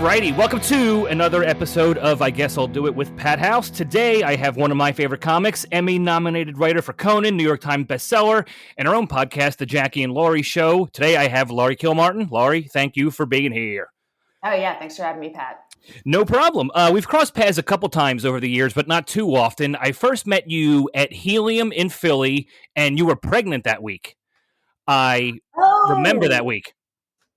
Alrighty, welcome to another episode of I Guess I'll Do It with Pat House. Today I have one of my favorite comics, Emmy-nominated writer for Conan, New York Times bestseller, and our own podcast, The Jackie and Laurie Show. Today I have Laurie Kilmartin. Laurie, thank you for being here. Oh yeah, thanks for having me, Pat. No problem. We've crossed paths a couple times over the years, but not too often. I first met you at Helium in Philly, and you were pregnant that week. I remember that week.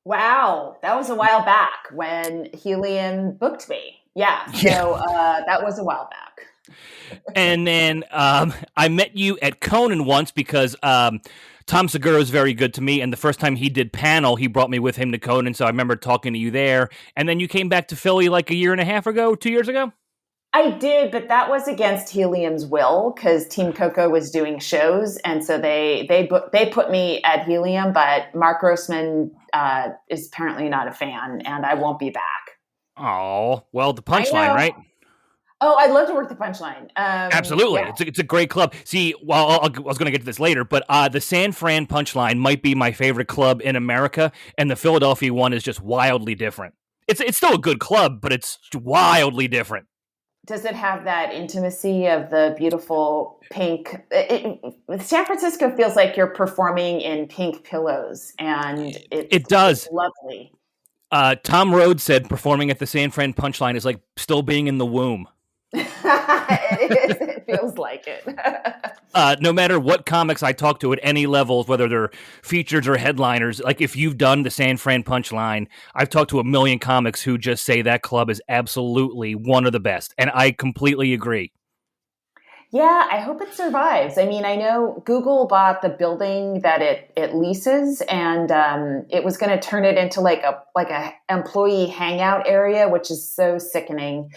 Wow, that was a while back when Helium booked me. Yeah, so that was a while back. And then I met you at Conan once because Tom Segura is very good to me, and the first time he did panel, he brought me with him to Conan, so I remember talking to you there. And then you came back to Philly like a year and a half ago, 2 years ago? I did, but that was against Helium's will because Team Coco was doing shows, and so they put me at Helium, but Mark Grossman is apparently not a fan, and I won't be back. Oh, well, the Punchline, right? Oh, I'd love to work the Punchline. Absolutely. Yeah. It's a great club. See, well, I was going to get to this later, but the San Fran Punchline might be my favorite club in America, and the Philadelphia one is just wildly different. It's still a good club, but it's wildly different. Does it have that intimacy of the beautiful pink? San Francisco feels like you're performing in pink pillows, and it does. It's lovely. Tom Rhodes said performing at the San Fran Punchline is like still being in the womb. It feels like it. No matter what comics I talk to at any levels, whether they're features or headliners, like if you've done the San Fran Punchline, I've talked to a million comics who just say that club is absolutely one of the best. And I completely agree. Yeah, I hope it survives. I mean, I know Google bought the building that it leases, and it was going to turn it into like a employee hangout area, which is so sickening.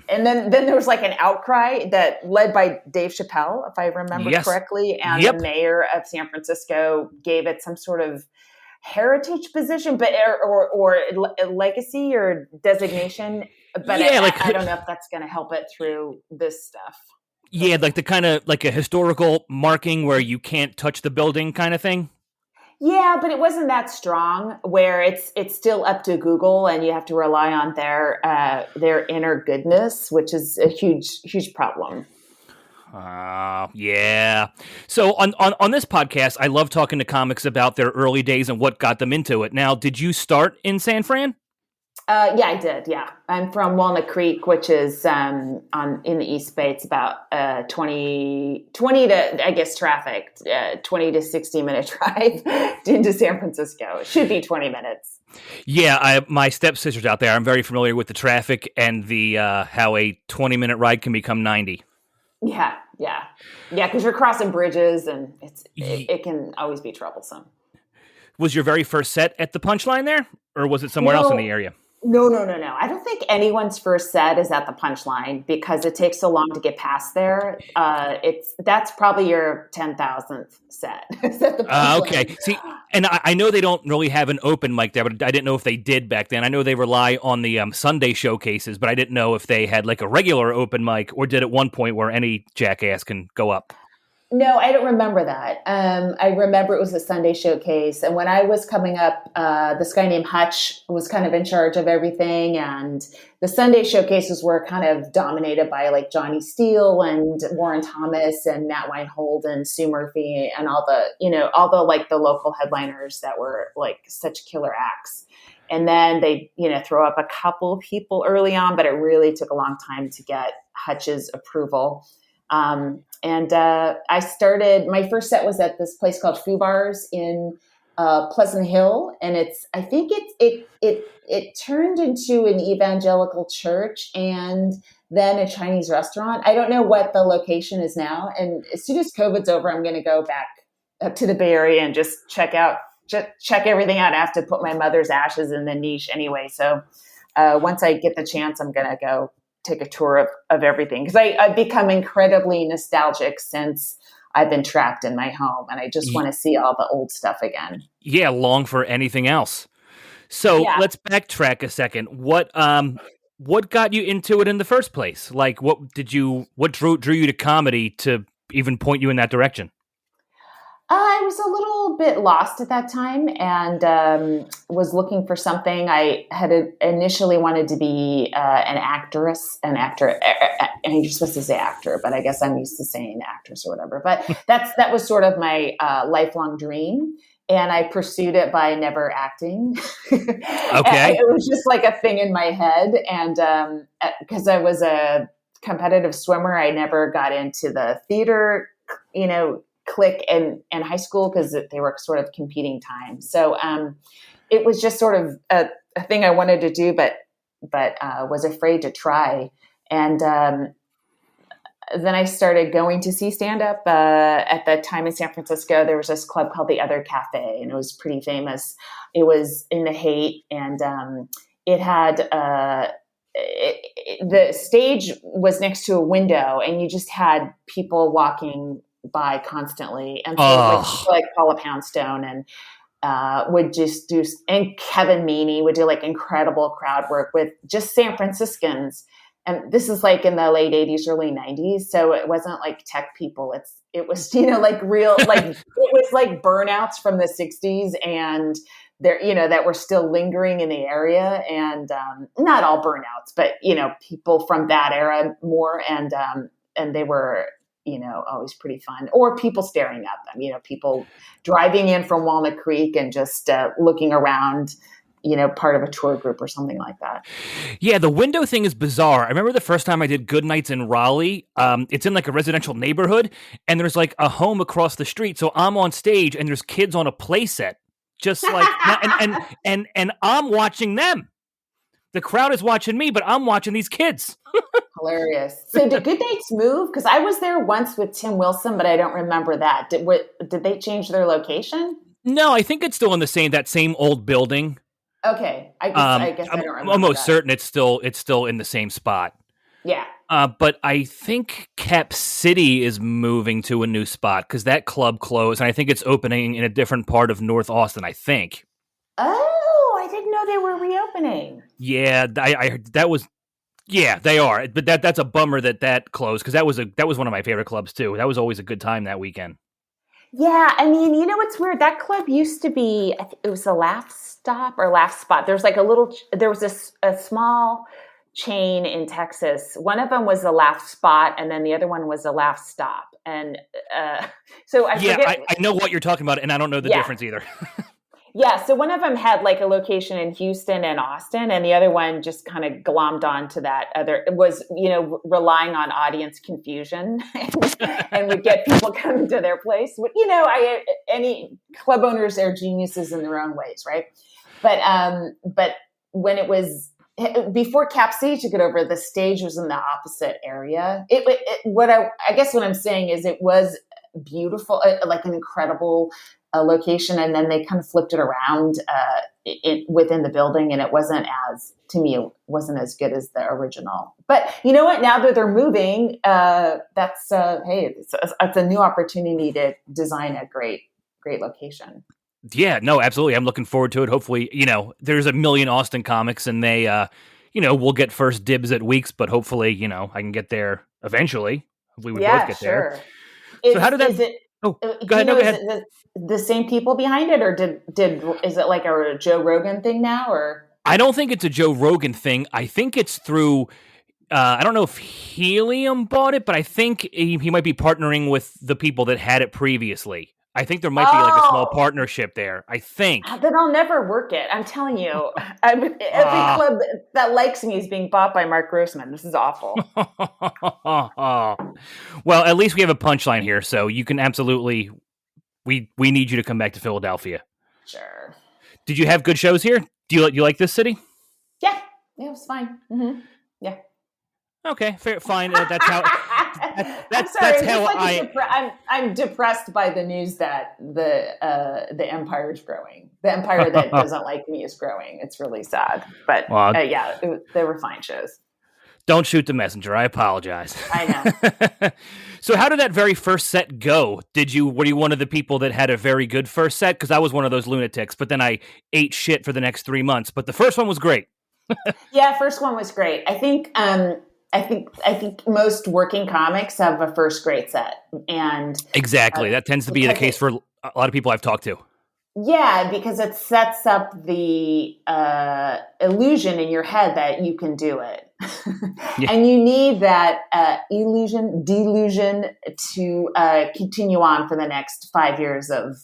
And then there was like an outcry that led by Dave Chappelle, if I remember correctly, and the mayor of San Francisco gave it some sort of heritage position, but or a legacy or designation. But I don't know if that's going to help it through this stuff. Yeah, like the kind of like a historical marking where you can't touch the building kind of thing. Yeah, but it wasn't that strong where it's still up to Google and you have to rely on their inner goodness, which is a huge problem. Yeah. So on this podcast, I love talking to comics about their early days and what got them into it. Now, did you start in San Fran? Yeah, I did. Yeah, I'm from Walnut Creek, which is in the East Bay. It's about 20 to, I guess, traffic, 20 to 60 minute drive into San Francisco. It should be 20 minutes. Yeah, my stepsister's out there. I'm very familiar with the traffic and the how a 20-minute ride can become 90. Yeah, because you're crossing bridges and it can always be troublesome. Was your very first set at the Punchline there, or was it somewhere else in the area? No. I don't think anyone's first set is at the Punchline because it takes so long to get past there. That's probably your 10,000th set. Okay. See, and I know they don't really have an open mic there, but I didn't know if they did back then. I know they rely on the Sunday showcases, but I didn't know if they had like a regular open mic or did at one point where any jackass can go up. No, I don't remember that. I remember it was a Sunday showcase. And when I was coming up, this guy named Hutch was kind of in charge of everything. And the Sunday showcases were kind of dominated by like Johnny Steele and Warren Thomas and Matt Weinhold and Sue Murphy and all the like the local headliners that were like such killer acts. And then they, throw up a couple of people early on, but it really took a long time to get Hutch's approval. And I started, my first set was at this place called Foo Bars in Pleasant Hill. And I think it turned into an evangelical church and then a Chinese restaurant. I don't know what the location is now. And as soon as COVID's over, I'm going to go back up to the Bay Area and just check everything out. I have to put my mother's ashes in the niche anyway. So once I get the chance, I'm going to go take a tour of everything because I've become incredibly nostalgic since I've been trapped in my home and I just want to see all the old stuff again. Yeah, long for anything else. So let's backtrack a second. What got you into it in the first place? Like what drew you to comedy to even point you in that direction? I was a little bit lost at that time and was looking for something. I had initially wanted to be an actor. And you're supposed to say actor, but I guess I'm used to saying actress or whatever. But that was sort of my lifelong dream. And I pursued it by never acting. Okay. It was just like a thing in my head. And because I was a competitive swimmer, I never got into the theater, clique in high school because they were sort of competing times. So it was just sort of a thing I wanted to do, but was afraid to try. And then I started going to see stand-up. At that time in San Francisco, there was this club called The Other Cafe, and it was pretty famous. It was in the Haight, and it had the stage was next to a window, and you just had people walking by constantly. And so like Paula Poundstone and would just do, and Kevin Meaney would do like incredible crowd work with just San Franciscans. And this is like in the late 80s, early 90s. So it wasn't like tech people. It was, like real, like it was like burnouts from the 60s and there, that were still lingering in the area, and not all burnouts, but, people from that era more. And they were, always pretty fun, or people staring at them, people driving in from Walnut Creek and just looking around, part of a tour group or something like that. Yeah, the window thing is bizarre. I remember the first time I did Good Nights in Raleigh. It's in like a residential neighborhood, and there's like a home across the street. So I'm on stage, and there's kids on a play set, just like, and I'm watching them. The crowd is watching me, but I'm watching these kids. Hilarious. So did Good Nights move? Because I was there once with Tim Wilson, but I don't remember that. Did they change their location? No, I think it's still in that same old building. Okay, I guess I don't remember. I'm almost certain it's still in the same spot. Yeah. But I think Cap City is moving to a new spot because that club closed, and I think it's opening in a different part of North Austin, I think. Oh, I didn't know they were reopening. Yeah, I heard that was. Yeah, they are. But that's a bummer that closed because that was one of my favorite clubs too. That was always a good time that weekend. Yeah, I mean, what's weird? That club used to be, I think it was a Laugh Stop or Laugh Spot. There's like there was a small chain in Texas. One of them was a Laugh Spot, and then the other one was a Laugh Stop. And so I forget. I know what you're talking about, and I don't know the difference either. Yeah, so one of them had like a location in Houston and Austin, and the other one just kind of glommed onto that other. It was, relying on audience confusion and would get people coming to their place. Any club owners are geniuses in their own ways, right? But when it was before Cap City took it over, the stage was in the opposite area. I guess what I'm saying is it was beautiful, like an incredible location, and then they kind of flipped it around within the building, and it wasn't as good as the original. But you know what? Now that they're moving, that's it's a new opportunity to design a great location. Yeah, no, absolutely. I'm looking forward to it. Hopefully, there's a million Austin comics, and they, we'll get first dibs at weeks, but hopefully, I can get there eventually. Hopefully, we both get there. So how did that? Go ahead. Go ahead. Is it the same people behind it, or is it like a Joe Rogan thing now? Or I don't think it's a Joe Rogan thing. I think it's through. I don't know if Helium bought it, but I think he might be partnering with the people that had it previously. I think there might be like a small partnership there. I think. Then I'll never work it. I'm telling you. Every club that likes me is being bought by Mark Grossman. This is awful. Well, at least we have a punchline here, so you can absolutely. We need you to come back to Philadelphia. Sure. Did you have good shows here? Do you like this city? Yeah, it was fine. Mm-hmm. Yeah. Okay, fair, fine. That's how. That's how I'm depressed by the news that the empire is growing. The empire that doesn't like me is growing. It's really sad. But they were fine shows. Don't shoot the messenger. I apologize. I know. So how did that very first set go? Were you one of the people that had a very good first set? Because I was one of those lunatics, but then I ate shit for the next 3 months. But the first one was great. Yeah, first one was great. I think most working comics have a first great set, and exactly that tends to be the case for a lot of people I've talked to. Yeah, because it sets up the illusion in your head that you can do it. Yeah. And you need that delusion to continue on for the next 5 years of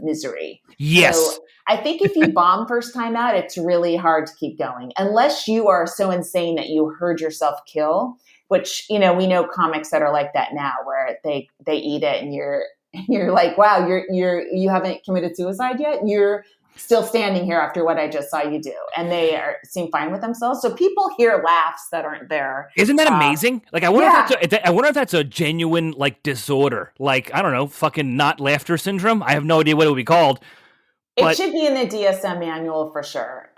misery. Yes. So I think if you bomb first time out, it's really hard to keep going. Unless you are so insane that you heard yourself kill, which, we know comics that are like that now, where they eat it and you're like, wow, you haven't committed suicide yet. You're still standing here after what I just saw you do, and they seem fine with themselves. So people hear laughs that aren't there. Isn't that amazing? Like, I wonder if that's a genuine like disorder. Like, I don't know, fucking not laughter syndrome. I have no idea what it would be called. It should be in the DSM manual for sure,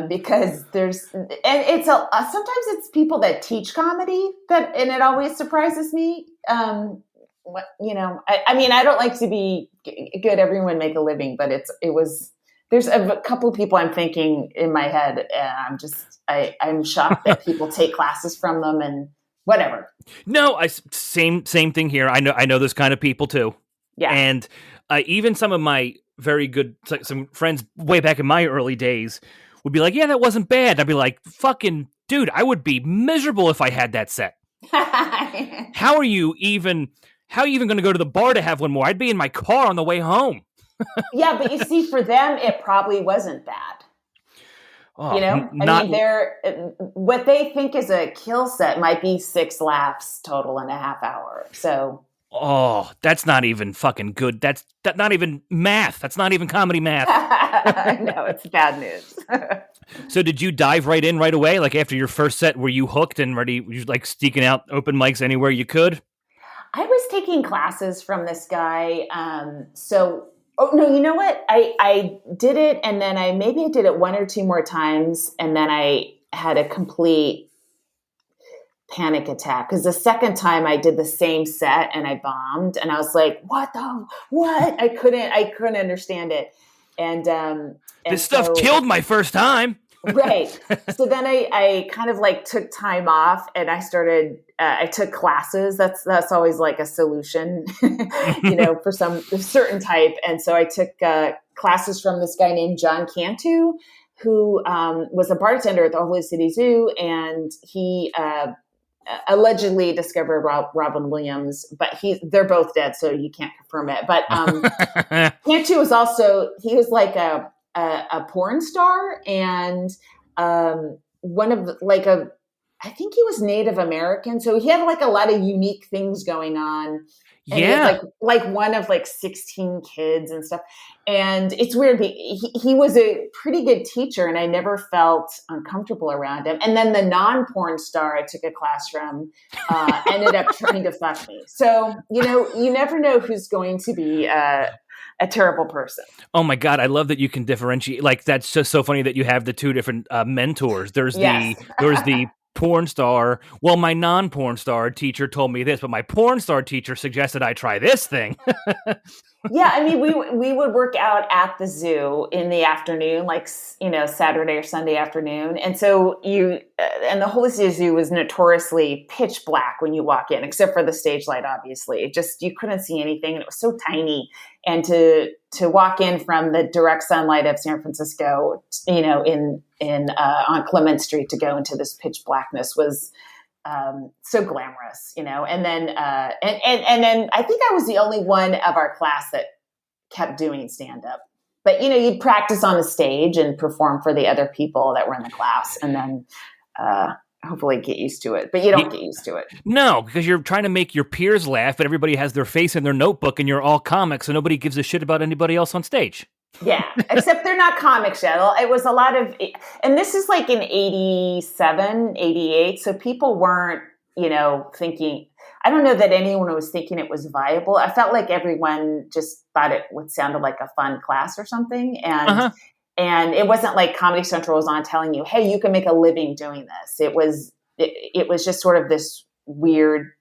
because sometimes it's people that teach comedy and it always surprises me. I mean, I don't like to be good. Everyone make a living, but there's a couple of people I'm thinking in my head, and I'm shocked that people take classes from them and whatever. No, same thing here. I know those kind of people too. Yeah. And even some of my very good, some friends way back in my early days would be like, yeah, that wasn't bad. And I'd be like, fucking dude, I would be miserable if I had that set. How are you even going to go to the bar to have one more? I'd be in my car on the way home. Yeah, but you see, for them, it probably wasn't bad. Oh, I mean, what they think is a kill set might be 6 laughs total in a half hour. So, that's not even fucking good. That's not even math. That's not even comedy math. No, it's bad news. So did you dive right in right away? Like after your first set, were you hooked and ready? Were you like sneaking out open mics anywhere you could? I was taking classes from this guy. Oh no, you know what? I did it, and then I did it 1 or 2 more times, and then I had a complete panic attack because the second time I did the same set and I bombed, and I was like, "What? I couldn't understand it." And this stuff killed my first time. Right. So then I kind of like took time off, and I started. I took classes. That's always like a solution, for some certain type. And so I took classes from this guy named John Cantu, who was a bartender at the Holy City Zoo, and he allegedly discovered Robin Williams, but they're both dead, so you can't confirm it. But Cantu was like a porn star, and one of I think he was Native American, so he had like a lot of unique things going on. And yeah, he was like one of like 16 kids and stuff. And it's weird. He was a pretty good teacher, and I never felt uncomfortable around him. And then the non-porn star I took a class from ended up trying to fuck me. So you never know who's going to be a terrible person. Oh my God, I love that you can differentiate. Like, that's just so funny that you have the two different mentors. There's the porn star. Well, my non-porn star teacher told me this, but my porn star teacher suggested I try this thing. Yeah, I mean, we would work out at the zoo in the afternoon, like, Saturday or Sunday afternoon. And so and the Holy City Zoo was notoriously pitch black when you walk in, except for the stage light, obviously. You couldn't see anything, and it was so tiny. And to walk in from the direct sunlight of San Francisco, on Clement Street to go into this pitch blackness was so glamorous, and then and then I think I was the only one of our class that kept doing stand up. But you'd practice on the stage and perform for the other people that were in the class, and then hopefully get used to it. But you don't get used to it. No, because you're trying to make your peers laugh, but everybody has their face in their notebook, and you're all comics, so nobody gives a shit about anybody else on stage. Yeah, except they're not comics yet. It was a lot of, and this is like in 87, 88, so people weren't, thinking, I don't know that anyone was thinking it was viable. I felt like everyone just thought it sounded like a fun class or something, and and it wasn't like Comedy Central was on telling you, hey, you can make a living doing this. It was just sort of this weird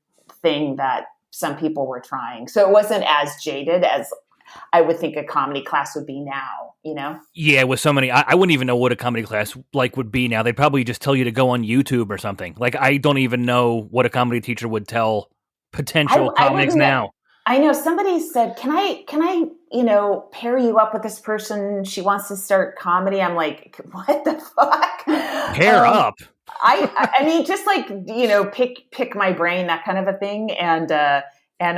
thing that some people were trying. So it wasn't as jaded as I would think a comedy class would be now, Yeah, with so many, I wouldn't even know what a comedy class would be now. They'd probably just tell you to go on YouTube or something. Like, I don't even know what a comedy teacher would tell potential comics now. I know somebody said, can I, pair you up with this person? She wants to start comedy. I'm like, what the fuck? Pair up. I mean, just like, pick my brain, that kind of a thing. And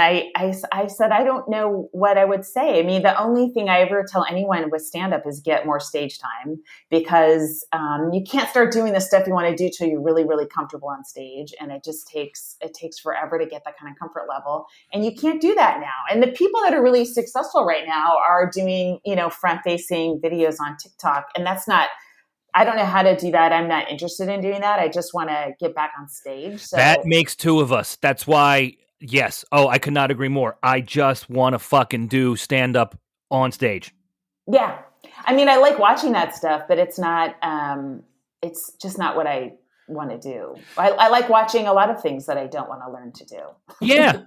I said, I don't know what I would say. I mean, the only thing I ever tell anyone with stand-up is get more stage time, because you can't start doing the stuff you want to do till you're really, really comfortable on stage. And it takes forever to get that kind of comfort level. And you can't do that now. And the people that are really successful right now are doing, front-facing videos on TikTok. And I don't know how to do that. I'm not interested in doing that. I just want to get back on stage. So that makes two of us. That's why, yes. Oh, I could not agree more. I just want to fucking do stand up on stage. Yeah. I mean, I like watching that stuff, but it's it's just not what I want to do. I like watching a lot of things that I don't want to learn to do. Yeah.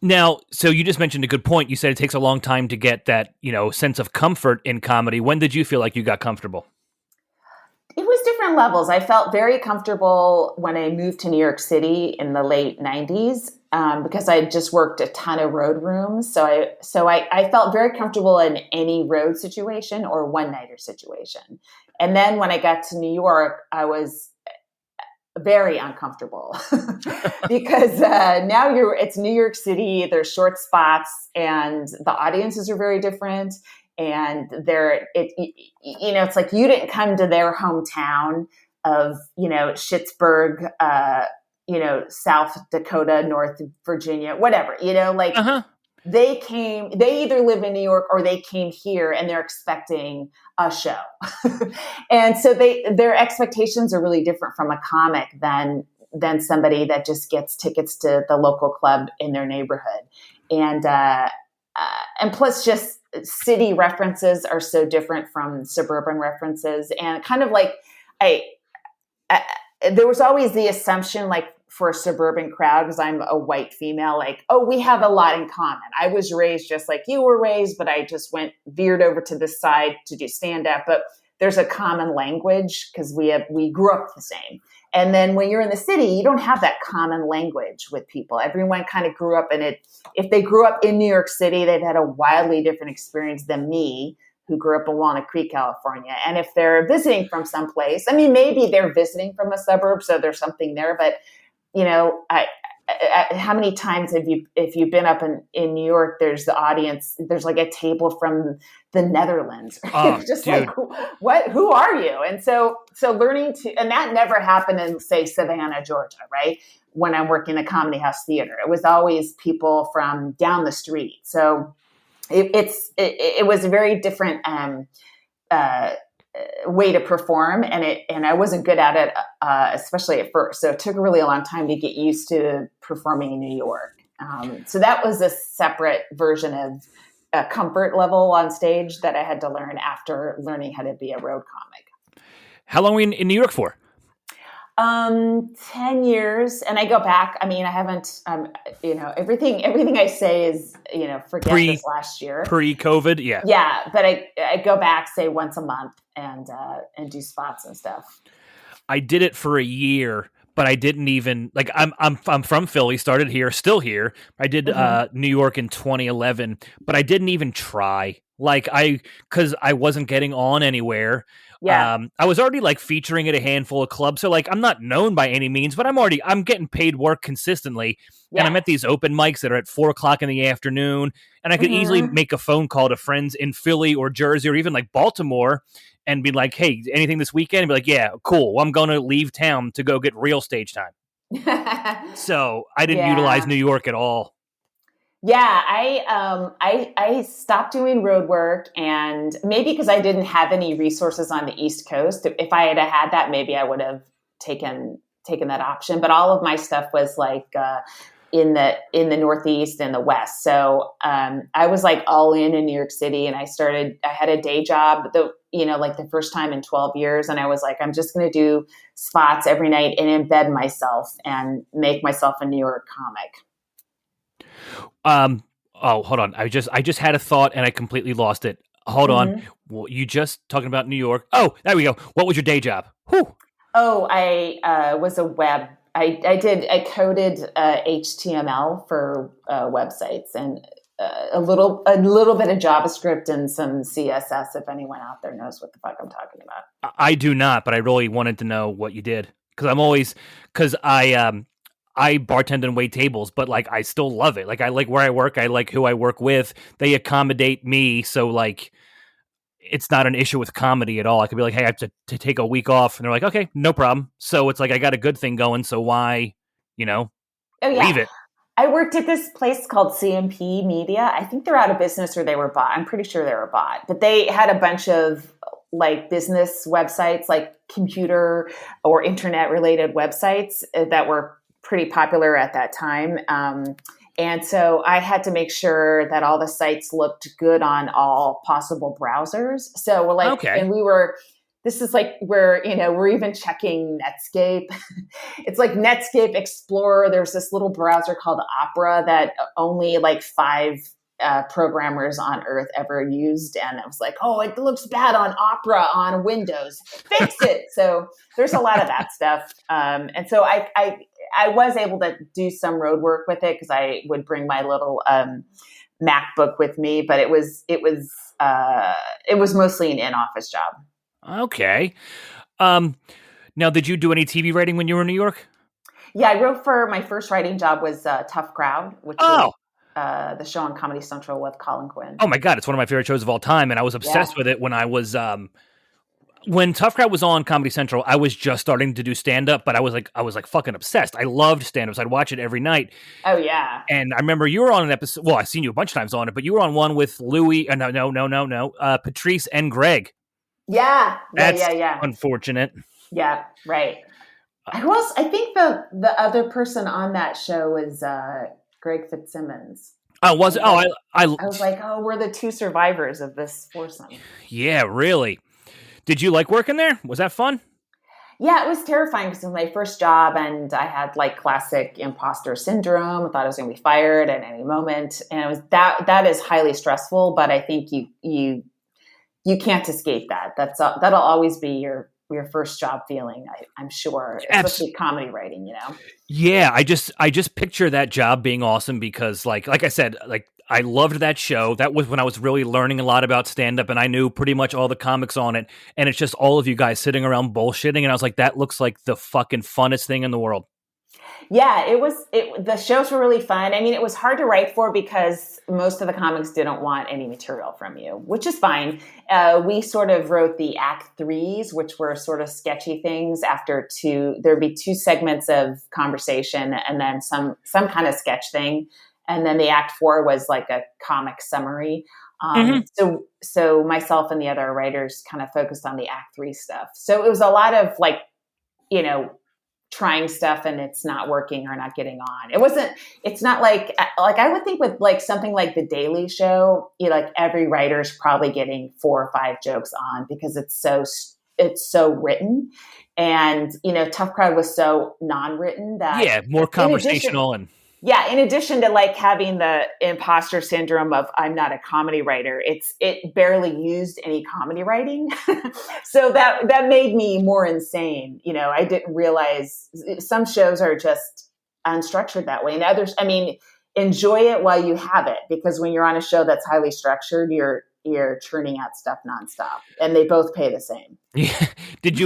Now, so you just mentioned a good point. You said it takes a long time to get that, sense of comfort in comedy. When did you feel like you got comfortable? It was different levels. I felt very comfortable when I moved to New York City in the late 90s, because I just worked a ton of road rooms. So I felt very comfortable in any road situation or one-nighter situation. And then when I got to New York, I was very uncomfortable because now it's New York City. There's short spots, and the audiences are very different. And it's like you didn't come to their hometown of, Schittsburg, South Dakota, North Virginia, whatever, they either live in New York or they came here and they're expecting a show. And so their expectations are really different from a comic than somebody that just gets tickets to the local club in their neighborhood. And plus just city references are so different from suburban references. And kind of like, there was always the assumption, like for a suburban crowd, because I'm a white female, like, oh, we have a lot in common. I was raised just like you were raised, but I just veered over to this side to do stand-up. But there's a common language because we grew up the same. And then when you're in the city, you don't have that common language with people. Everyone kind of grew up in it. If they grew up in New York City, they've had a wildly different experience than me, who grew up in Walnut Creek, California. And if they're visiting from someplace, I mean, maybe they're visiting from a suburb, so there's something there. But, how many times if you've been up in New York, there's the audience, there's like a table from the Netherlands. Oh, just dude. like, who are you? And so learning and that never happened in, say, Savannah, Georgia, right? When I'm working the Comedy House Theater, it was always people from down the street. So it was a very different way to perform, and I wasn't good at it, especially at first. So it took really a long time to get used to performing in New York. So that was a separate version of a comfort level on stage that I had to learn after learning how to be a road comic. How long were you in New York for? 10 years. And I go back. I mean, I haven't, everything I say is, forget this last year. Pre-COVID. Yeah. Yeah. But I go back, say, once a month and do spots and stuff. I did it for a year, but I didn't even I'm from Philly, started here, still here. I did New York in 2011, but I didn't even try. Because I wasn't getting on anywhere. Yeah. I was already featuring at a handful of clubs. So I'm not known by any means, but I'm getting paid work consistently. Yeah. And I'm at these open mics that are at 4:00 in the afternoon. And I could easily make a phone call to friends in Philly or Jersey or even Baltimore and be like, hey, anything this weekend? And be like, yeah, cool. Well, I'm going to leave town to go get real stage time. So I didn't utilize New York at all. Yeah, I stopped doing road work, and maybe because I didn't have any resources on the East Coast. If I had had that, maybe I would have taken that option. But all of my stuff was in the Northeast and the West. So I was all in New York City, and I had a day job, the first time in 12 years. And I was like, I'm just going to do spots every night and embed myself and make myself a New York comic. Oh, hold on. I just had a thought and I completely lost it. Hold on. Well, you just talking about New York. Oh, there we go. What was your day job? Whew. Oh, I was a web I coded HTML for websites and a little bit of JavaScript and some CSS. If anyone out there knows what the fuck I'm talking about, I do not, but I really wanted to know what you did because I bartend and wait tables, but like I still love it. Like I like where I work, I like who I work with. They accommodate me, so like it's not an issue with comedy at all. I could be like, hey, I have to take a week off, and they're like, okay, no problem. So it's like I got a good thing going. So why, oh yeah, leave it? I worked at this place called CMP Media. I think they're out of business or they were bought. I'm pretty sure they were bought. But they had a bunch of like business websites, like computer or internet related websites that were pretty popular at that time. And so I had to make sure that all the sites looked good on all possible browsers. So we're like, Okay. and this is like where, we're even checking Netscape. It's like Netscape Explorer. There's this little browser called Opera that only like 5 programmers on Earth ever used. And I was like, oh, it looks bad on Opera on Windows. Fix it. So there's a lot of that stuff. And so I was able to do some road work with it because I would bring my little MacBook with me, but it was mostly an in-office job. Okay. Now, did you do any TV writing when you were in New York? Yeah, I wrote for my first writing job was Tough Crowd, which was the show on Comedy Central with Colin Quinn. Oh my God, it's one of my favorite shows of all time, and I was obsessed with it when I was when Tough Crowd was on Comedy Central. I was just starting to do stand up, but I was like fucking obsessed. I loved stand ups. I'd watch it every night. Oh yeah. And I remember you were on an episode. Well, I've seen you a bunch of times on it, but you were on one with Louie. No. Patrice and Greg. Yeah. That's unfortunate. Yeah. Right. I think the other person on that show was Greg Fitzsimmons. Oh, was it? Oh, I was like, oh, we're the 2 survivors of this foursome. Yeah, really. Did you like working there? Was that fun? Yeah, it was terrifying because it was my first job and I had like classic imposter syndrome. I thought I was going to be fired at any moment. And it was that is highly stressful, but I think you can't escape that. That'll always be your first job feeling, I'm sure, especially comedy writing, Yeah, I just picture that job being awesome because like I said, like I loved that show. That was when I was really learning a lot about stand-up and I knew pretty much all the comics on it. And it's just all of you guys sitting around bullshitting. And I was like, that looks like the fucking funnest thing in the world. Yeah, the shows were really fun. I mean, it was hard to write for because most of the comics didn't want any material from you, which is fine. We sort of wrote the act 3s, which were sort of sketchy things after there'd be 2 segments of conversation and then some kind of sketch thing. And then the act 4 was like a comic summary. So myself and the other writers kind of focused on the act 3 stuff. So it was a lot of like, trying stuff and it's not working or not getting on. It's not like I would think with like something like The Daily Show, like every writer's probably getting 4 or 5 jokes on because it's so written. And, Tough Crowd was so non-written that more conversational in addition to like having the imposter syndrome of I'm not a comedy writer, it barely used any comedy writing. So that made me more insane. I didn't realize some shows are just unstructured that way. And others, I mean, enjoy it while you have it, because when you're on a show that's highly structured, you're churning out stuff nonstop and they both pay the same. Yeah. Did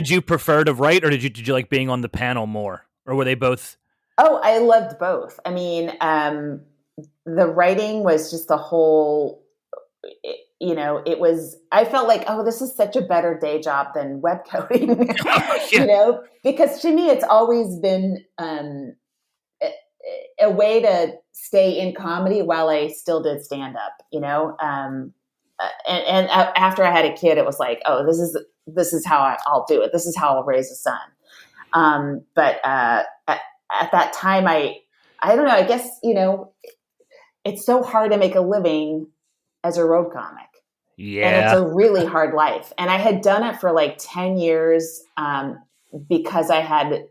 you prefer to write or did you like being on the panel more, or were they both? Oh, I loved both. I mean, the writing was just the whole, I felt like, oh, this is such a better day job than web coding, because to me, it's always been a way to stay in comedy while I still did stand up, and after I had a kid, it was like, oh, this is how I'll do it. This is how I'll raise a son. But at that time, I don't know, I guess, it's so hard to make a living as a road comic. Yeah. And it's a really hard life. And I had done it for like 10 years because I had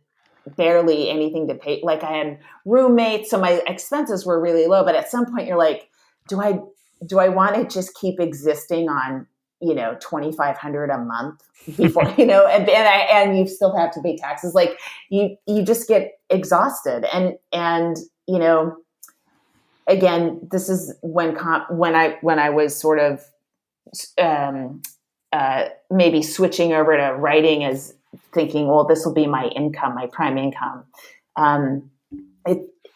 barely anything to pay. Like I had roommates, so my expenses were really low. But at some point you're like, do I want to just keep existing on $2,500 a month before, and you still have to pay taxes. Like you just get exhausted. And, again, this is when I was sort of, maybe switching over to writing, as thinking, well, this will be my income, my prime income.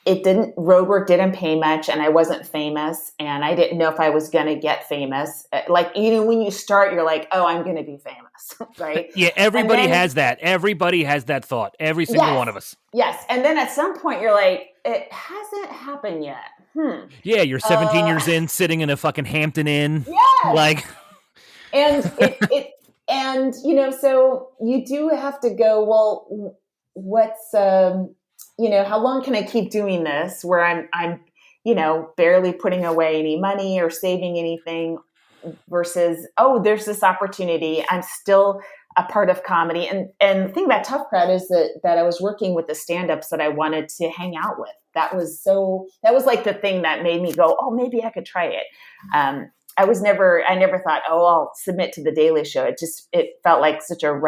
Roadwork didn't pay much, and I wasn't famous, and I didn't know if I was going to get famous. Like, when you start, you're like, oh, I'm going to be famous. Right. Yeah. Everybody has that. Everybody has that thought. Every single one of us. Yes. And then at some point you're like, it hasn't happened yet. Yeah. You're 17 years in, sitting in a fucking Hampton Inn. Yeah. Like, and and so you do have to go, well, what's, how long can I keep doing this where I'm barely putting away any money or saving anything, versus, oh, there's this opportunity. I'm still a part of comedy. And the thing about Tough Crowd is that I was working with the stand-ups that I wanted to hang out with. That was like the thing that made me go, oh, maybe I could try it. I never thought, oh, I'll submit to the Daily Show. It felt like such a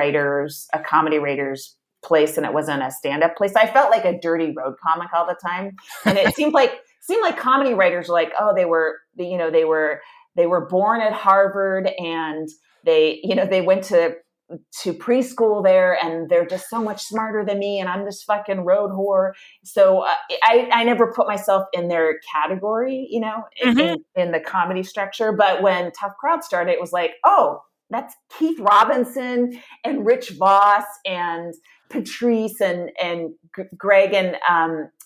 comedy writer's place, and it wasn't a stand-up place. I felt like a dirty road comic all the time. And it seemed like comedy writers were like, oh, they were born at Harvard, and they went to preschool there, and they're just so much smarter than me, and I'm this fucking road whore. So I never put myself in their category, in the comedy structure. But when Tough Crowd started, it was like, oh, that's Keith Robinson and Rich Voss and Patrice and Greg, and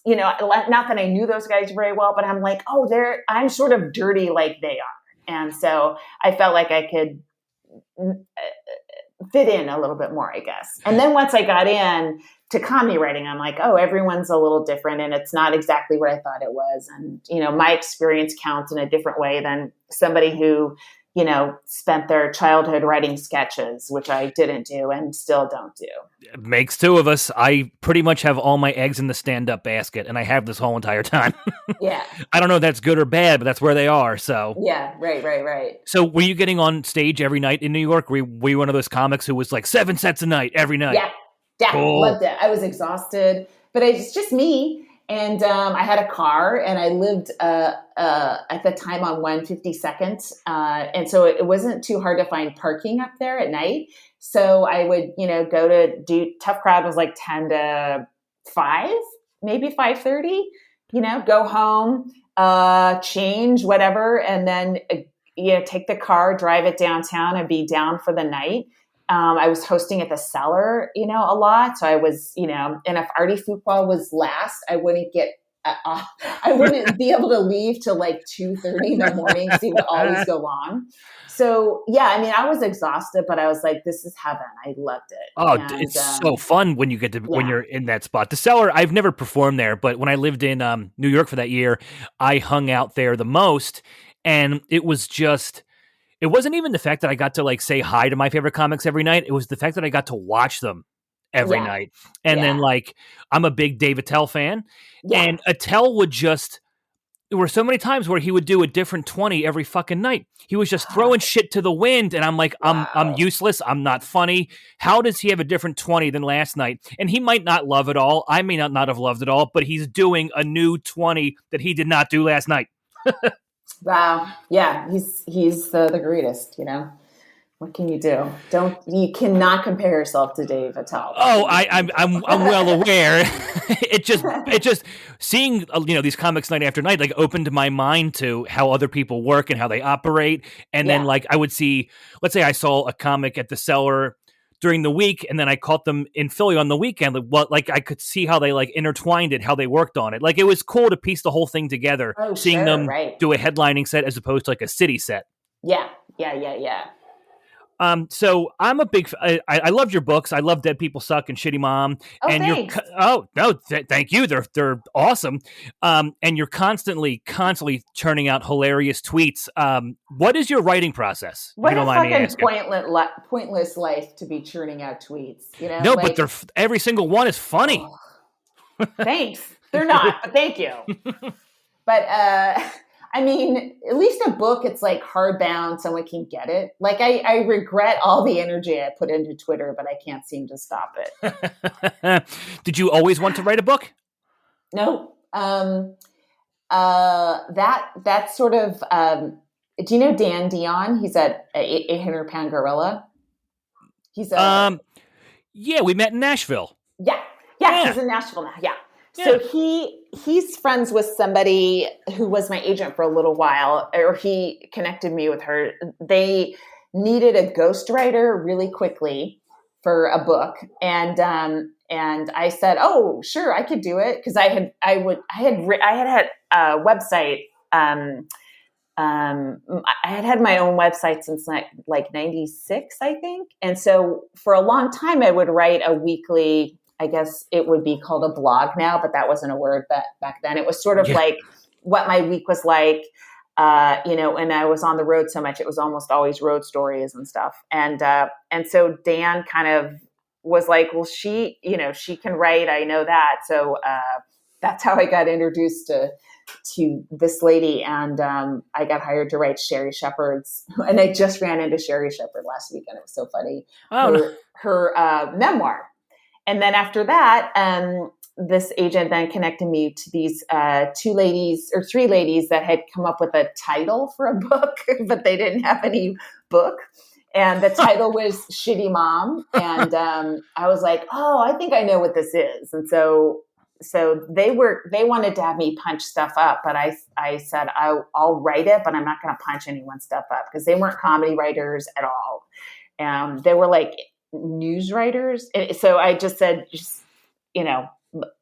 not that I knew those guys very well, but I'm like, oh, I'm sort of dirty like they are. And so I felt like I could fit in a little bit more, I guess. And then once I got in to comedy writing, I'm like, oh, everyone's a little different, and it's not exactly what I thought it was. And, my experience counts in a different way than somebody who, spent their childhood writing sketches, which I didn't do and still don't do. It makes two of us. I pretty much have all my eggs in the stand-up basket, and I have this whole entire time. Yeah. I don't know if that's good or bad, but that's where they are. So yeah, right. So were you getting on stage every night in New York? Were you one of those comics who was like 7 sets a night every night? Yeah, cool. Loved it. I was exhausted, but it's just me. And I had a car, and I lived at the time on 152nd. And so it wasn't too hard to find parking up there at night. So I would, go to do Tough Crowd was like 10 to 5, maybe 5:30, go home, change, whatever. And then, take the car, drive it downtown, and be down for the night. I was hosting at the Cellar, a lot. So I was, and if Artie Fuqua was last, I wouldn't be able to leave till like 2:30 in the morning. So he would always go long. So yeah, I was exhausted, but I was like, this is heaven. I loved it. Oh, it's so fun when you get to, when you're in that spot. The Cellar, I've never performed there, but when I lived in New York for that year, I hung out there the most. And it was just, it wasn't even the fact that I got to like say hi to my favorite comics every night. It was the fact that I got to watch them every night. And then like, I'm a big Dave Attell fan, and Attell would just, there were so many times where he would do a different 20 every fucking night. He was just throwing shit to the wind. And I'm like, I'm useless. I'm not funny. How does he have a different 20 than last night? And he might not love it all. I may not have loved it all, but he's doing a new 20 that he did not do last night. Wow. Yeah. He's the greatest, What can you do? You cannot compare yourself to Dave Attell. Oh, I'm well aware. It just seeing, these comics night after night, like opened my mind to how other people work and how they operate. And then like I would see, let's say I saw a comic at the Cellar during the week, and then I caught them in Philly on the weekend. Like I could see how they like intertwined it, how they worked on it. Like it was cool to piece the whole thing together, seeing them do a headlining set as opposed to like a city set. Yeah. So I'm a big, I loved your books. I love Dead People Suck and Shitty Mom. Oh, and thanks. Thank you. They're awesome. And you're constantly churning out hilarious tweets. What is your writing process? What a fucking pointless life to be churning out tweets. No, like, but every single one is funny. Oh, thanks. They're not, but thank you. But I mean, at least a book, it's like hardbound, someone can get it. Like I regret all the energy I put into Twitter, but I can't seem to stop it. Did you always want to write a book? No. That sort of, do you know Dan Dion? He's at 800-pound gorilla. He's yeah, we met in Nashville. Yeah, he's in Nashville now. Yeah. So he's friends with somebody who was my agent for a little while, or he connected me with her. They needed a ghostwriter really quickly for a book, and I said, "Oh, sure, I could do it," because I had a website. I had my own website since like 96, I think, and so for a long time I would write a weekly. I guess it would be called a blog now, but that wasn't a word back then. It was sort of like what my week was like, and I was on the road so much, it was almost always road stories and stuff. And so Dan kind of was like, well, she can write. I know that. So that's how I got introduced to this lady. And I got hired to write Sherry Shepherd's, and I just ran into Sherry Shepherd last weekend. It was so funny. Her memoir. And then after that, this agent then connected me to these three ladies that had come up with a title for a book, but they didn't have any book. And the title was Shitty Mom. And I was like, oh, I think I know what this is. And so they wanted to have me punch stuff up, but I said, I'll write it, but I'm not going to punch anyone's stuff up, because they weren't comedy writers at all. They were like news writers. So I just said,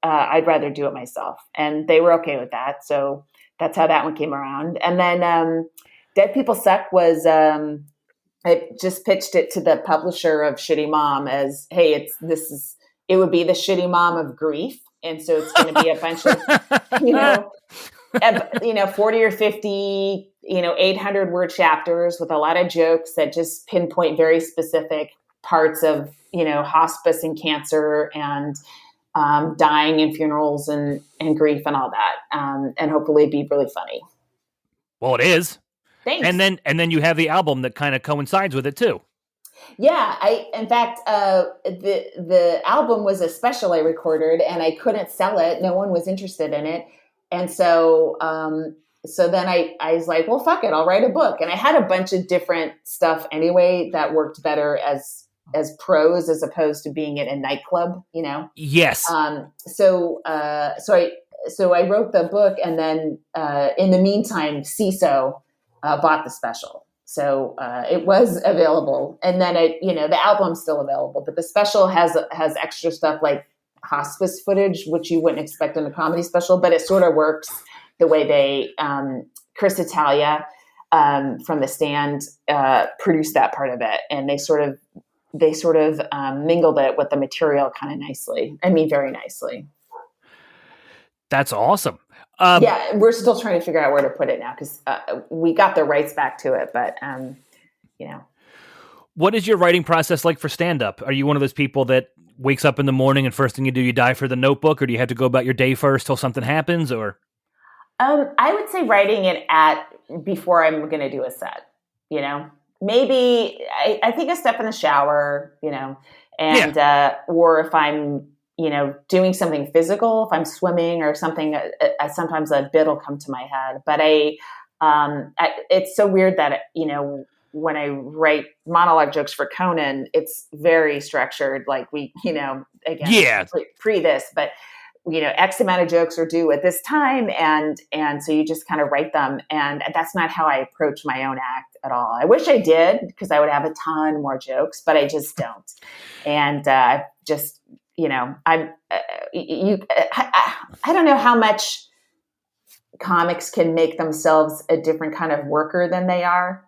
I'd rather do it myself. And they were okay with that. So that's how that one came around. And then Dead People Suck was, I just pitched it to the publisher of Shitty Mom as, hey, it would be the Shitty Mom of grief. And so it's going to be a bunch of, 40 or 50, 800 word chapters with a lot of jokes that just pinpoint very specific parts of, hospice and cancer and dying and funerals and grief and all that. And hopefully be really funny. Well, it is. Thanks. And then you have the album that kind of coincides with it too. Yeah, in fact, the album was a special I recorded, and I couldn't sell it. No one was interested in it. And so then I was like, well, fuck it, I'll write a book. And I had a bunch of different stuff anyway that worked better as prose as opposed to being in a nightclub, Yes. So I wrote the book, and then in the meantime, CISO bought the special. So it was available, and then the album's still available, but the special has extra stuff like hospice footage, which you wouldn't expect in a comedy special, but it sort of works the way they Chris Italia from The Stand produced that part of it, and they sort of mingled it with the material kind of nicely. I mean, very nicely. That's awesome. Yeah, we're still trying to figure out where to put it now, because we got the rights back to it, but What is your writing process like for stand-up? Are you one of those people that wakes up in the morning and first thing you do, you dive for the notebook, or do you have to go about your day first till something happens? Or I would say writing it before I'm going to do a set. Maybe I take a step in the shower, and or if I'm doing something physical, if I'm swimming or something, sometimes a bit will come to my head. But it's so weird that, when I write monologue jokes for Conan, it's very structured. Like pre this, but X amount of jokes are due at this time. And so you just kind of write them. And that's not how I approach my own act at all. I wish I did, because I would have a ton more jokes, but I just don't. And I don't know how much comics can make themselves a different kind of worker than they are,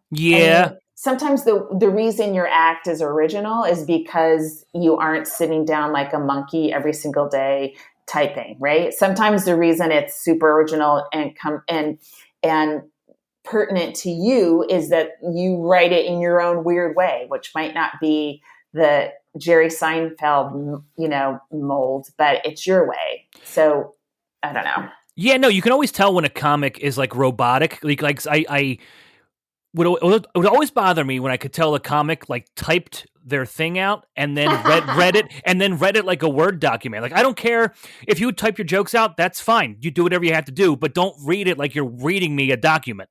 Yeah. I mean, sometimes the reason your act is original is because you aren't sitting down like a monkey every single day typing, right? Sometimes the reason it's super original and pertinent to you is that you write it in your own weird way, which might not be the Jerry Seinfeld, mold, but it's your way. So I don't know. Yeah, no, you can always tell when a comic is like robotic. Like I it would always bother me when I could tell a comic like typed their thing out and then read it like a Word document. Like I don't care if you type your jokes out, that's fine. You do whatever you have to do, but don't read it like you're reading me a document.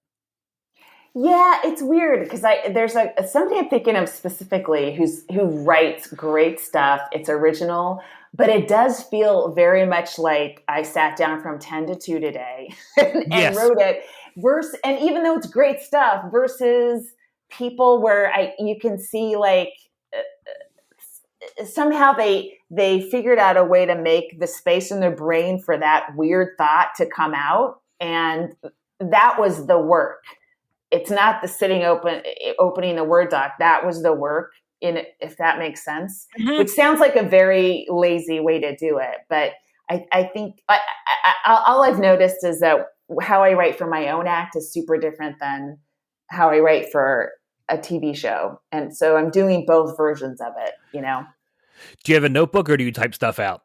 Yeah, it's weird because there's somebody I'm thinking of specifically who writes great stuff. It's original, but it does feel very much like I sat down from 10 to 2 today and wrote it. And even though it's great stuff, versus people where you can see like somehow they figured out a way to make the space in their brain for that weird thought to come out, and that was the work. It's not the opening the Word doc. That was the work in it, if that makes sense, which sounds like a very lazy way to do it. But I think all I've noticed is that how I write for my own act is super different than how I write for a TV show. And so I'm doing both versions of it, you know? Do you have a notebook or do you type stuff out?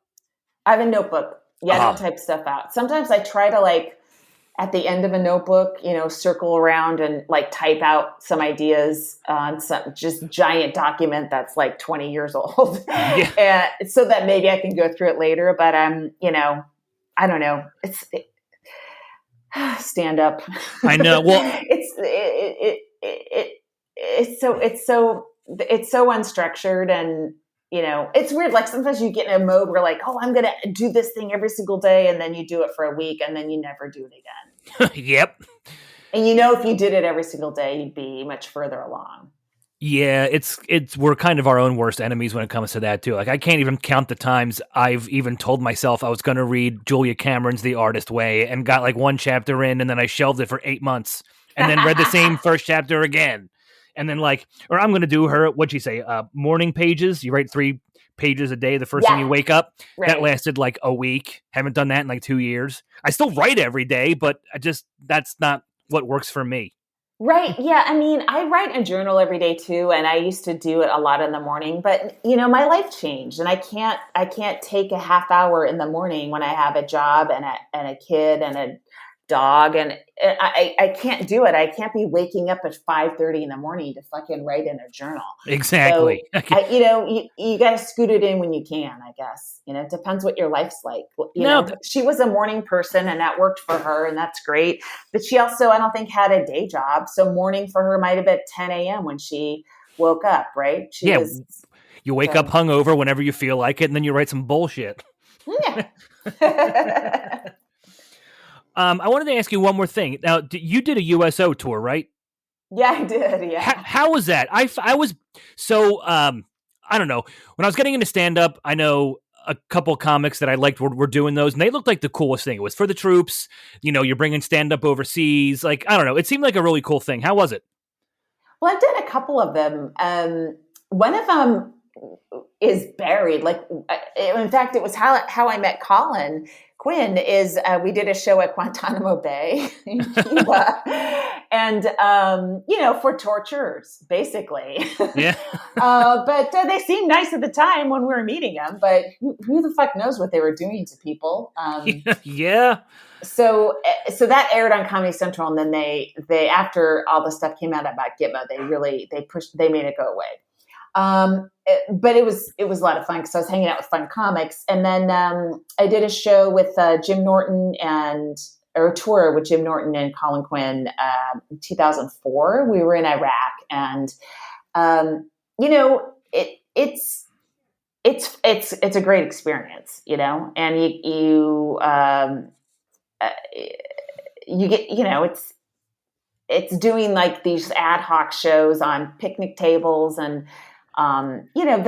I have a notebook. Yeah, I don't type stuff out. Sometimes I try to like, at the end of a notebook, you know, circle around and like type out some ideas on some just giant document that's like 20 years old. Yeah. And so that maybe I can go through it later. But you know, I don't know. Stand up. I know. Well, it's so unstructured, and you know, it's weird. Like sometimes you get in a mode where like, oh, I'm going to do this thing every single day. And then you do it for a week and then you never do it again. Yep. And you know, if you did it every single day, you'd be much further along. Yeah, we're kind of our own worst enemies when it comes to that too. Like I can't even count the times I've even told myself I was going to read Julia Cameron's The Artist Way and got like one chapter in and then I shelved it for 8 months and then read the same first chapter again. And then like, or I'm going to do her, what'd she say? Morning pages. You write 3 pages a day the first time you wake up. Right. That lasted like a week. Haven't done that in like 2 years. I still write every day, but that's not what works for me. Right. Yeah. I mean, I write a journal every day too. And I used to do it a lot in the morning, but you know, my life changed and I can't take a half hour in the morning when I have a job and a kid and a dog, and I can't do it. I can't be waking up at 5:30 in the morning to fucking write in a journal. Exactly. So, you know, you got to scoot it in when you can, I guess. You know, it depends what your life's like. You know, she was a morning person and that worked for her and that's great. But she also, I don't think, had a day job. So morning for her might have been 10 a.m. when she woke up, right? You wake up hungover whenever you feel like it and then you write some bullshit. Yeah. I wanted to ask you one more thing. Now, you did a USO tour, right? Yeah, I did. Yeah. How was that? I was so I don't know. When I was getting into stand up, I know a couple comics that I liked were doing those, and they looked like the coolest thing. It was for the troops. You know, you're bringing stand up overseas. Like I don't know. It seemed like a really cool thing. How was it? Well, I did a couple of them. One of them is buried. Like, in fact, it was how I met Colin Quinn. Is we did a show at Guantanamo Bay in Cuba, and you know, for torturers, basically. Yeah. But they seemed nice at the time when we were meeting them. But who the fuck knows what they were doing to people? Yeah. So that aired on Comedy Central, and then they after all the stuff came out about Gitmo, they made it go away. But it was a lot of fun because I was hanging out with fun comics, and then I did a show with Jim Norton or a tour with Jim Norton and Colin Quinn in 2004. We were in Iraq, and you know, it's a great experience, you know, and you get, you know, it's doing like these ad hoc shows on picnic tables, and you know,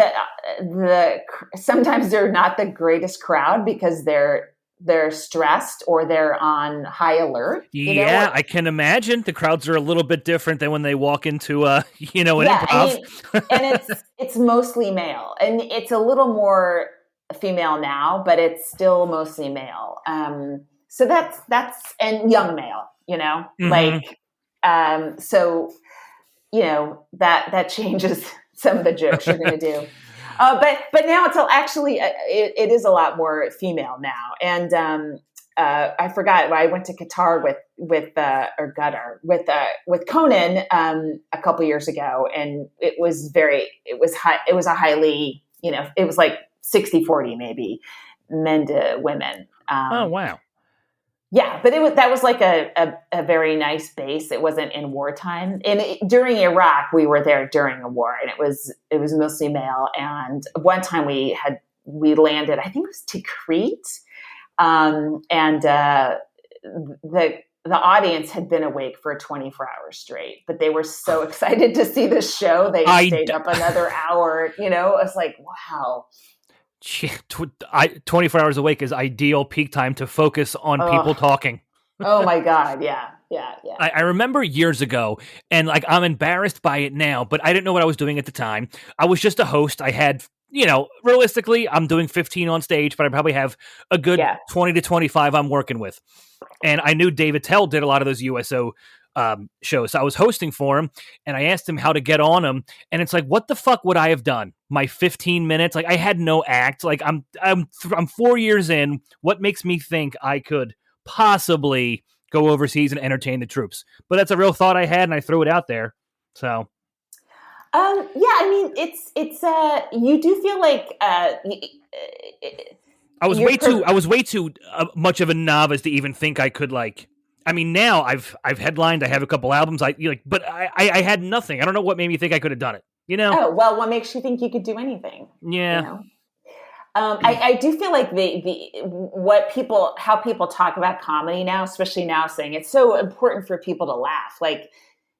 sometimes they're not the greatest crowd because they're stressed or they're on high alert. Yeah, I can imagine the crowds are a little bit different than when they walk into you know, an improv. I mean, and it's mostly male, and it's a little more female now, but it's still mostly male. So that's and young male, you know, like so, you know, that changes some of the jokes you're going to do. But now it's actually, it is a lot more female now. And I forgot. I went to Qatar with Conan a couple years ago, and it was a highly, it was like 60-40 maybe men to women. Oh, wow. Yeah, but that was like a very nice base. It wasn't in wartime. And during Iraq, we were there during a war, and it was mostly male. And one time we landed, I think it was Tikrit, and the audience had been awake for 24 hours straight, but they were so excited to see this show. They stayed up another hour. It was like, wow. 24 hours awake is ideal peak time to focus on people talking. Oh my God. Yeah. I remember years ago, and like, I'm embarrassed by it now, but I didn't know what I was doing at the time. I was just a host. I had, realistically, I'm doing 15 on stage, but I probably have a good 20 to 25 I'm working with. And I knew David Tell did a lot of those USO shows. So I was hosting for him, and I asked him how to get on him. And it's like, what the fuck would I have done? My 15 minutes? Like, I had no act. Like, I'm 4 years in. What makes me think I could possibly go overseas and entertain the troops? But that's a real thought I had, and I threw it out there. So, yeah, I mean, it's you do feel like I was way too much of a novice to even think I could, like. I mean, now I've headlined. I have a couple albums. But I had nothing. I don't know what made me think I could have done it. Oh, well, what makes you think you could do anything? Yeah. I do feel like how people talk about comedy now, especially now, saying it's so important for people to laugh. Like,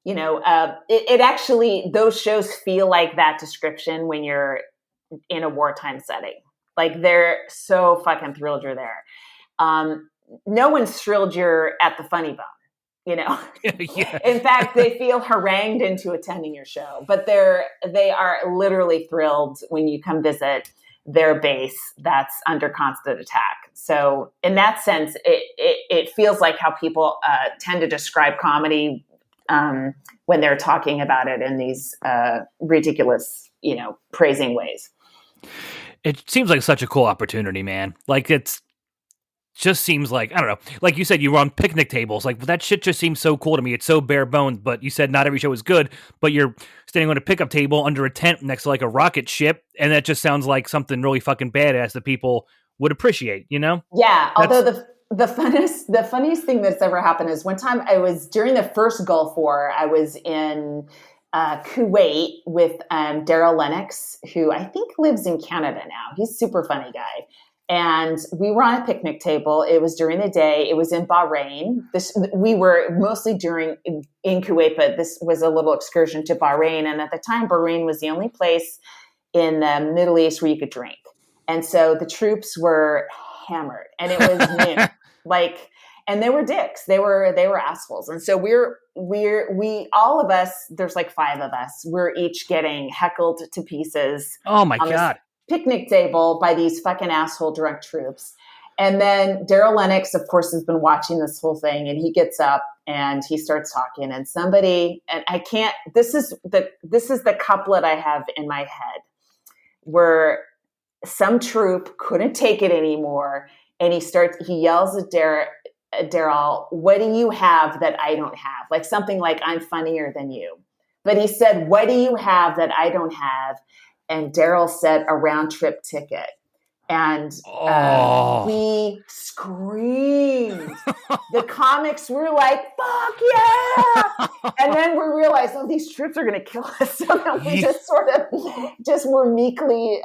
it actually, those shows feel like that description when you're in a wartime setting. Like, they're so fucking thrilled you're there. No one's thrilled you're at the Funny Bone, Yeah. In fact, they feel harangued into attending your show, but they are literally thrilled when you come visit their base that's under constant attack. So in that sense, it feels like how people tend to describe comedy when they're talking about it in these ridiculous, praising ways. It seems like such a cool opportunity, man. Like, just seems like, I don't know, like you said, you were on picnic tables. Like, that shit just seems so cool to me. It's so bare bones, but you said not every show is good, but you're standing on a pickup table under a tent next to like a rocket ship. And that just sounds like something really fucking badass that people would appreciate, Yeah. Although the funniest thing that's ever happened is one time during the first Gulf War, I was in Kuwait with Daryl Lennox, who I think lives in Canada now. He's a super funny guy. And we were on a picnic table. It was during the day. It was in Bahrain. We were mostly in Kuwait, but this was a little excursion to Bahrain. And at the time, Bahrain was the only place in the Middle East where you could drink. And so the troops were hammered, and it was noon. And they were dicks. They were assholes. And so we all of us, there's like 5 of us, we're each getting heckled to pieces. Oh my God. Picnic table by these fucking asshole drunk troops. And then Daryl Lennox, of course, has been watching this whole thing, and he gets up and he starts talking, and this is the couplet I have in my head, where some troop couldn't take it anymore. And he yells at Daryl, "What do you have that I don't have?" Like something like, "I'm funnier than you." But he said, "What do you have that I don't have?" And Daryl said, "A round trip ticket." And we screamed. The comics were like, "Fuck yeah!" And then we realized, these troops are going to kill us. So then we just sort of were meekly,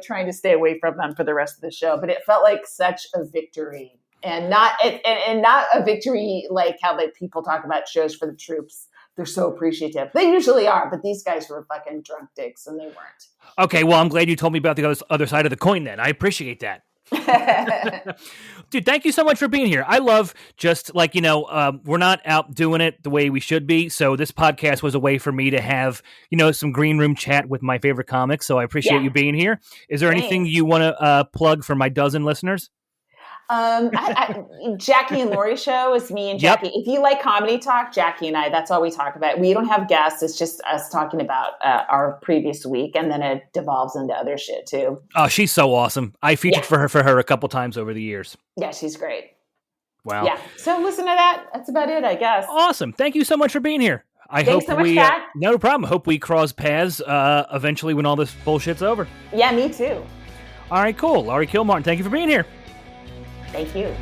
trying to stay away from them for the rest of the show. But it felt like such a victory, and not a victory like how people talk about shows for the troops. They're so appreciative. They usually are, but these guys were fucking drunk dicks, and they weren't. Okay, well, I'm glad you told me about the other side of the coin then. I appreciate that. Dude, thank you so much for being here. I love just we're not out doing it the way we should be. So this podcast was a way for me to have, some green room chat with my favorite comics. So I appreciate you being here. Is there anything you want to plug for my dozen listeners? Jackie and Laurie show is me and Jackie. Yep. If you like comedy talk, Jackie and I, that's all we talk about. We don't have guests. It's just us talking about our previous week, and then it devolves into other shit too. Oh, she's so awesome. I featured for her a couple times over the years. Yeah, she's great. Wow. Yeah. So listen to that. That's about it, I guess. Awesome. Thank you so much for being here. Thanks so much, Pat. No problem. Hope we cross paths eventually when all this bullshit's over. Yeah, me too. All right, cool. Laurie Kilmartin, thank you for being here. Thank you.